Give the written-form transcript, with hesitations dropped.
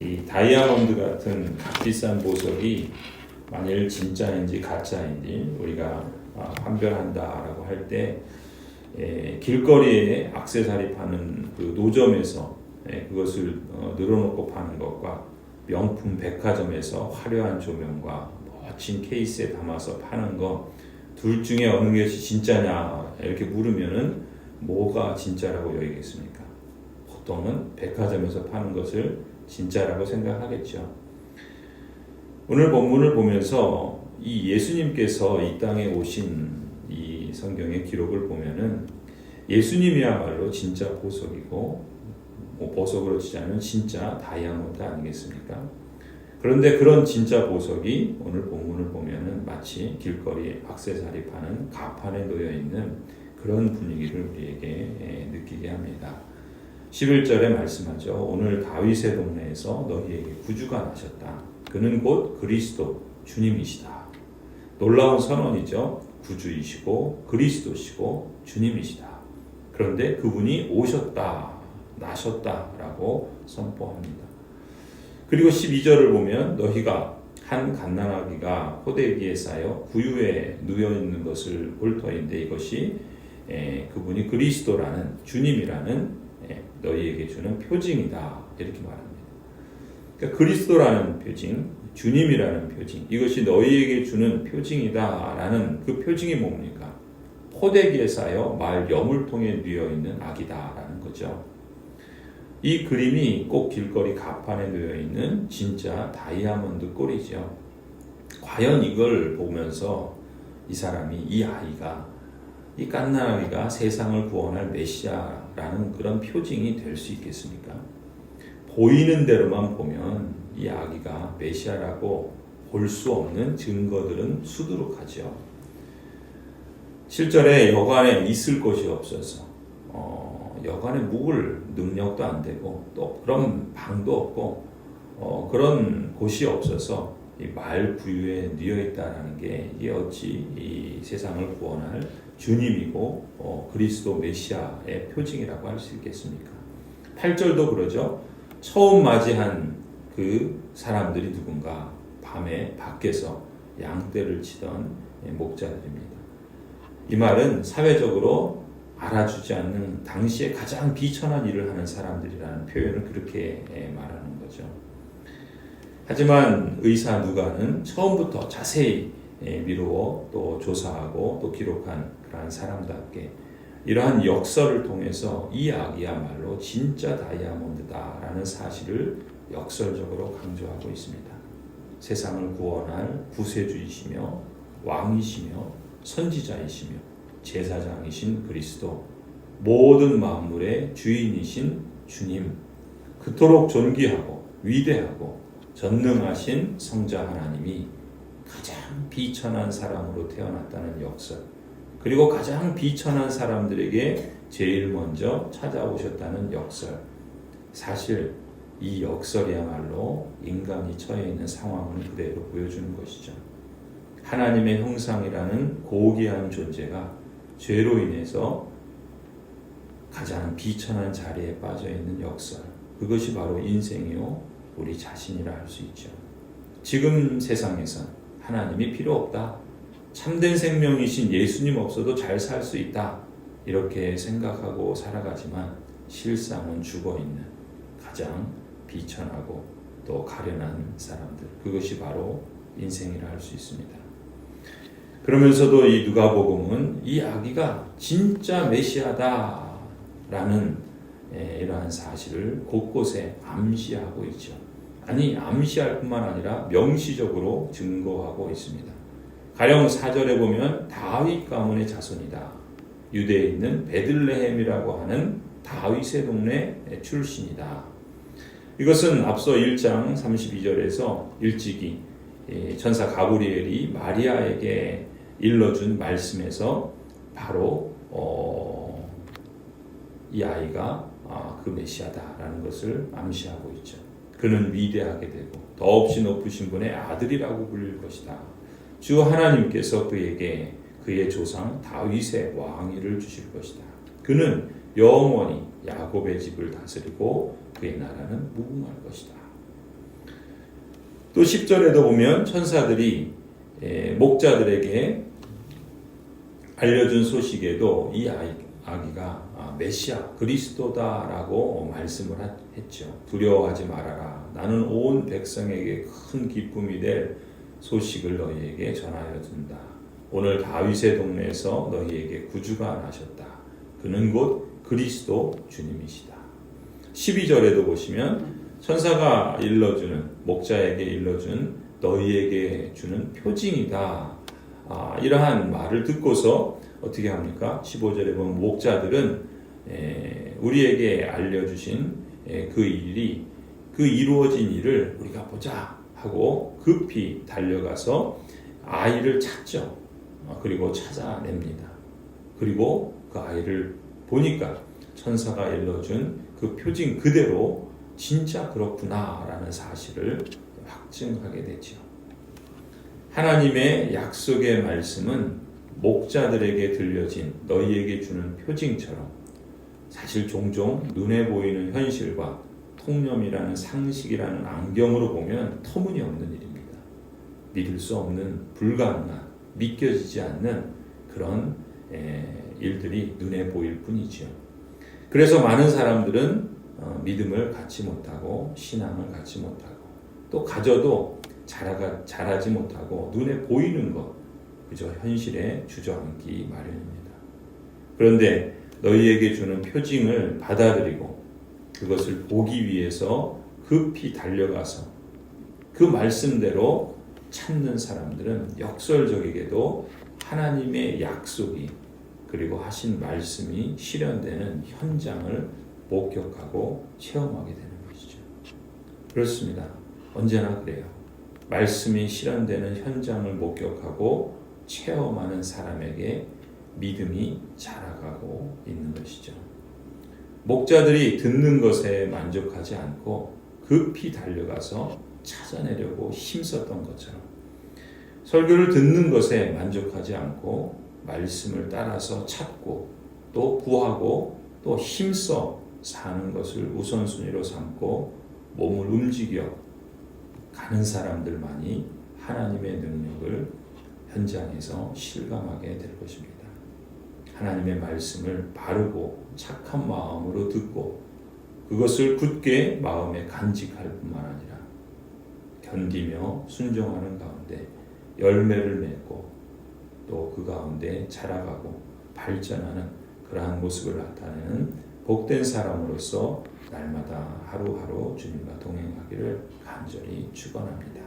이 다이아몬드 같은 값비싼 보석이 만일 진짜인지 가짜인지 우리가 판별한다라고 할 때 길거리에 액세서리 파는 그 노점에서 그것을 늘어놓고 파는 것과 명품 백화점에서 화려한 조명과 멋진 케이스에 담아서 파는 것 둘 중에 어느 것이 진짜냐 이렇게 물으면은 뭐가 진짜라고 여기겠습니까? 보통은 백화점에서 파는 것을 진짜라고 생각하겠죠. 오늘 본문을 보면서 이 예수님께서 이 땅에 오신 이 성경의 기록을 보면은 예수님이야말로 진짜 보석이고 보석으로 치자면 진짜 다이아몬드 아니겠습니까? 그런데 그런 진짜 보석이 오늘 본문을 보면은 마치 길거리에 액세서리 파는 가판에 놓여 있는 그런 분위기를 우리에게 느끼게 합니다. 11절에 말씀하죠. 오늘 다윗의 동네에서 너희에게 구주가 나셨다. 그는 곧 그리스도 주님이시다. 놀라운 선언이죠. 구주이시고 그리스도시고 주님이시다. 그런데 그분이 오셨다, 나셨다라고 선포합니다. 그리고 12절을 보면 너희가 한 갓난아기가 포대기에 쌓여 구유에 누워있는 것을 볼 터인데 이것이 그분이 그리스도라는 주님이라는 너희에게 주는 표징이다 이렇게 말합니다. 그러니까 그리스도라는 표징, 주님이라는 표징 이것이 너희에게 주는 표징이다라는 그 표징이 뭡니까? 포대기에 쌓여 말 여물통에 누워있는 아기다라는 거죠. 이 그림이 꼭 길거리 가판에 놓여있는 진짜 다이아몬드 꼴이죠. 과연 이걸 보면서 이 사람이 이 아이가 이 갓난아기가 세상을 구원할 메시아라는 그런 표징이 될 수 있겠습니까? 보이는 대로만 보면 이 아기가 메시아라고 볼 수 없는 증거들은 수두룩하죠. 7절에 여관에 있을 곳이 없어서 여관에 묵을 능력도 안 되고 또 그런 방도 없고 그런 곳이 없어서 이 말 구유에 누워 있다라는 게 이게 어찌 이 세상을 구원할 주님이고 그리스도 메시아의 표징이라고 할 수 있겠습니까? 8절도 그러죠. 처음 맞이한 그 사람들이 누군가 밤에 밖에서 양떼를 치던 목자들입니다. 이 말은 사회적으로 알아주지 않는 당시에 가장 비천한 일을 하는 사람들이라는 표현을 그렇게 말하는 거죠. 하지만 의사 누가는 처음부터 자세히 미루어 또 조사하고 또 기록한 그러한 사람답게 이러한 역설을 통해서 이 아기야말로 진짜 다이아몬드다라는 사실을 역설적으로 강조하고 있습니다. 세상을 구원할 구세주이시며 왕이시며 선지자이시며 제사장이신 그리스도, 모든 만물의 주인이신 주님, 그토록 존귀하고 위대하고 전능하신 성자 하나님이 가장 비천한 사람으로 태어났다는 역설, 그리고 가장 비천한 사람들에게 제일 먼저 찾아오셨다는 역설. 사실 이 역설이야말로 인간이 처해 있는 상황을 그대로 보여주는 것이죠. 하나님의 형상이라는 고귀한 존재가 죄로 인해서 가장 비천한 자리에 빠져 있는 역설. 그것이 바로 인생이요 우리 자신이라 할 수 있죠. 지금 세상에선 하나님이 필요 없다. 참된 생명이신 예수님 없어도 잘 살 수 있다. 이렇게 생각하고 살아가지만 실상은 죽어있는 가장 비천하고 또 가련한 사람들. 그것이 바로 인생이라 할 수 있습니다. 그러면서도 이 누가복음은 이 아기가 진짜 메시아다라는 이러한 사실을 곳곳에 암시하고 있죠. 아니 암시할 뿐만 아니라 명시적으로 증거하고 있습니다. 가령 4절에 보면 다윗 가문의 자손이다. 유대에 있는 베들레헴이라고 하는 다윗의 동네 출신이다. 이것은 앞서 1장 32절에서 일찍이 천사 가브리엘이 마리아에게 일러준 말씀에서 바로 이 아이가 그 메시아다라는 것을 암시하고 있죠. 그는 위대하게 되고 더없이 높으신 분의 아들이라고 불릴 것이다. 주 하나님께서 그에게 그의 조상 다윗의 왕위를 주실 것이다. 그는 영원히 야곱의 집을 다스리고 그의 나라는 무궁할 것이다. 또 10절에도 보면 천사들이 목자들에게 알려준 소식에도 이 아기가 메시아 그리스도다라고 말씀을 했죠. 두려워하지 말아라. 나는 온 백성에게 큰 기쁨이 될 소식을 너희에게 전하여 준다. 오늘 다윗의 동네에서 너희에게 구주가 나셨다. 그는 곧 그리스도 주님이시다. 12절에도 보시면 천사가 일러주는 목자에게 일러준 너희에게 주는 표징이다. 이러한 말을 듣고서 어떻게 합니까? 15절에 보면 목자들은 우리에게 알려주신 그 일이 그 이루어진 일을 우리가 보자 하고 급히 달려가서 아이를 찾죠. 그리고 찾아냅니다. 그리고 그 아이를 보니까 천사가 일러준 그 표징 그대로 진짜 그렇구나라는 사실을 확증하게 되죠. 하나님의 약속의 말씀은 목자들에게 들려진 너희에게 주는 표징처럼 사실 종종 눈에 보이는 현실과 통념이라는 상식이라는 안경으로 보면 터무니없는 일입니다. 믿을 수 없는 불가능한 믿겨지지 않는 그런 일들이 눈에 보일 뿐이죠. 그래서 많은 사람들은 믿음을 갖지 못하고 신앙을 갖지 못하고 또 가져도 자라지 못하고 눈에 보이는 것 그저 현실에 주저앉기 마련입니다. 그런데 너희에게 주는 표징을 받아들이고 그것을 보기 위해서 급히 달려가서 그 말씀대로 찾는 사람들은 역설적이게도 하나님의 약속이 그리고 하신 말씀이 실현되는 현장을 목격하고 체험하게 되는 것이죠. 그렇습니다. 언제나 그래요. 말씀이 실현되는 현장을 목격하고 체험하는 사람에게 믿음이 자라가고 있는 것이죠. 목자들이 듣는 것에 만족하지 않고 급히 달려가서 찾아내려고 힘썼던 것처럼 설교를 듣는 것에 만족하지 않고 말씀을 따라서 찾고 또 구하고 또 힘써 사는 것을 우선순위로 삼고 몸을 움직여 가는 사람들만이 하나님의 능력을 현장에서 실감하게 될 것입니다. 하나님의 말씀을 바르고 착한 마음으로 듣고 그것을 굳게 마음에 간직할 뿐만 아니라 견디며 순종하는 가운데 열매를 맺고 또 그 가운데 자라가고 발전하는 그러한 모습을 나타내는 복된 사람으로서 날마다 하루하루 주님과 동행하기를 간절히 축원합니다.